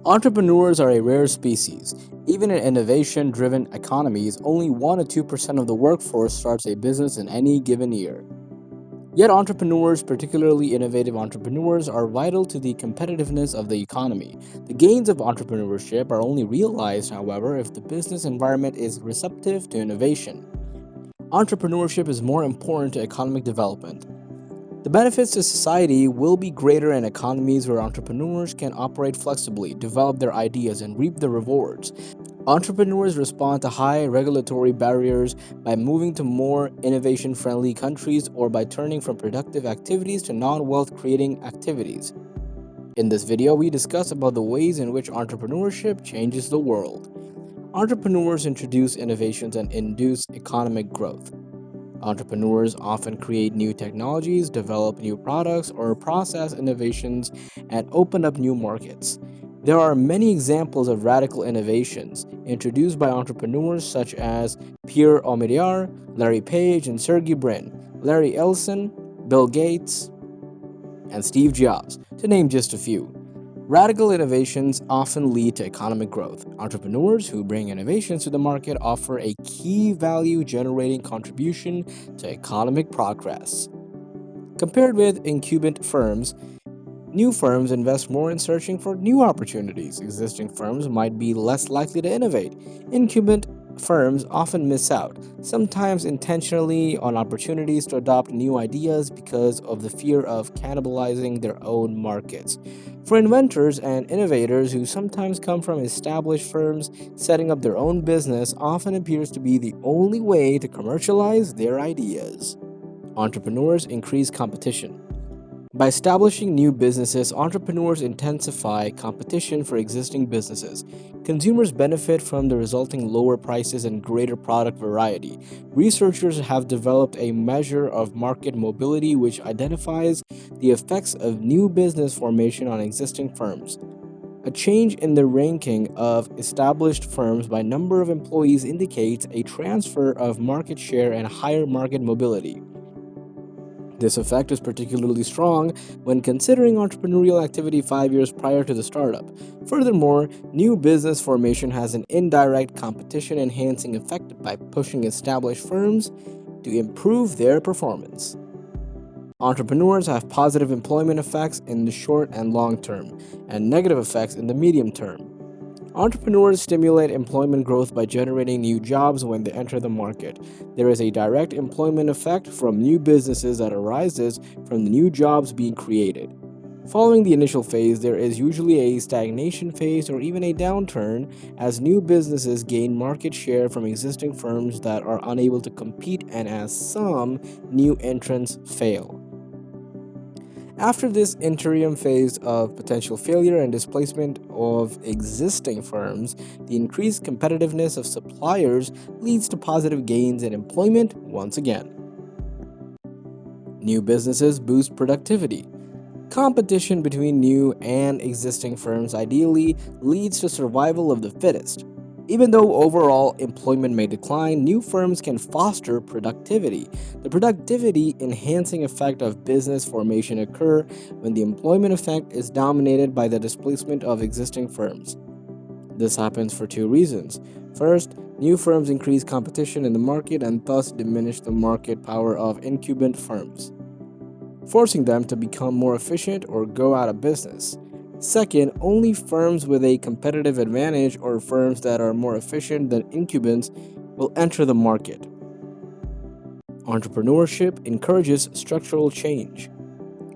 Entrepreneurs are a rare species. Even in innovation-driven economies, only 1 to 2% of the workforce starts a business in any given year. Yet entrepreneurs, particularly innovative entrepreneurs, are vital to the competitiveness of the economy. The gains of entrepreneurship are only realized, however, if the business environment is receptive to innovation. Entrepreneurship is more important to economic development. The benefits to society will be greater in economies where entrepreneurs can operate flexibly, develop their ideas, and reap the rewards. Entrepreneurs respond to high regulatory barriers by moving to more innovation-friendly countries or by turning from productive activities to non-wealth creating activities. In this video, we discuss about the ways in which entrepreneurship changes the world. Entrepreneurs introduce innovations and induce economic growth. Entrepreneurs often create new technologies, develop new products, or process innovations and open up new markets. There are many examples of radical innovations introduced by entrepreneurs such as Pierre Omidyar, Larry Page, and Sergey Brin, Larry Ellison, Bill Gates, and Steve Jobs, to name just a few. Radical innovations often lead to economic growth. Entrepreneurs who bring innovations to the market offer a key value-generating contribution to economic progress. Compared with incumbent firms, new firms invest more in searching for new opportunities. Existing firms might be less likely to innovate. Incumbent firms often miss out, sometimes intentionally, on opportunities to adopt new ideas because of the fear of cannibalizing their own markets. For inventors and innovators who sometimes come from established firms, setting up their own business often appears to be the only way to commercialize their ideas. Entrepreneurs increase competition. By establishing new businesses, entrepreneurs intensify competition for existing businesses. Consumers benefit from the resulting lower prices and greater product variety. Researchers have developed a measure of market mobility which identifies the effects of new business formation on existing firms. A change in the ranking of established firms by number of employees indicates a transfer of market share and higher market mobility. This effect is particularly strong when considering entrepreneurial activity 5 years prior to the startup. Furthermore, new business formation has an indirect competition enhancing effect by pushing established firms to improve their performance. Entrepreneurs have positive employment effects in the short and long term, and negative effects in the medium term. Entrepreneurs stimulate employment growth by generating new jobs when they enter the market. There is a direct employment effect from new businesses that arises from the new jobs being created. Following the initial phase, there is usually a stagnation phase or even a downturn as new businesses gain market share from existing firms that are unable to compete and as some new entrants fail. After this interim phase of potential failure and displacement of existing firms, the increased competitiveness of suppliers leads to positive gains in employment once again. New businesses boost productivity. Competition between new and existing firms ideally leads to survival of the fittest. Even though overall employment may decline, new firms can foster productivity. The productivity-enhancing effect of business formation occurs when the employment effect is dominated by the displacement of existing firms. This happens for two reasons. First, new firms increase competition in the market and thus diminish the market power of incumbent firms, forcing them to become more efficient or go out of business. Second, only firms with a competitive advantage or firms that are more efficient than incumbents will enter the market. Entrepreneurship encourages structural change.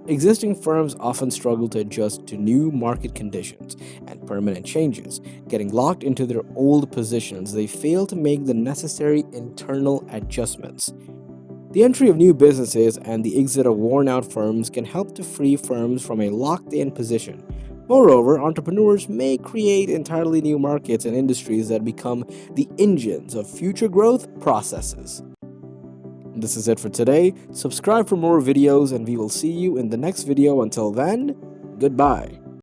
Existing firms often struggle to adjust to new market conditions and permanent changes. Getting locked into their old positions, they fail to make the necessary internal adjustments. The entry of new businesses and the exit of worn-out firms can help to free firms from a locked-in position. Moreover, entrepreneurs may create entirely new markets and industries that become the engines of future growth processes. This is it for today. Subscribe for more videos and we will see you in the next video. Until then, goodbye.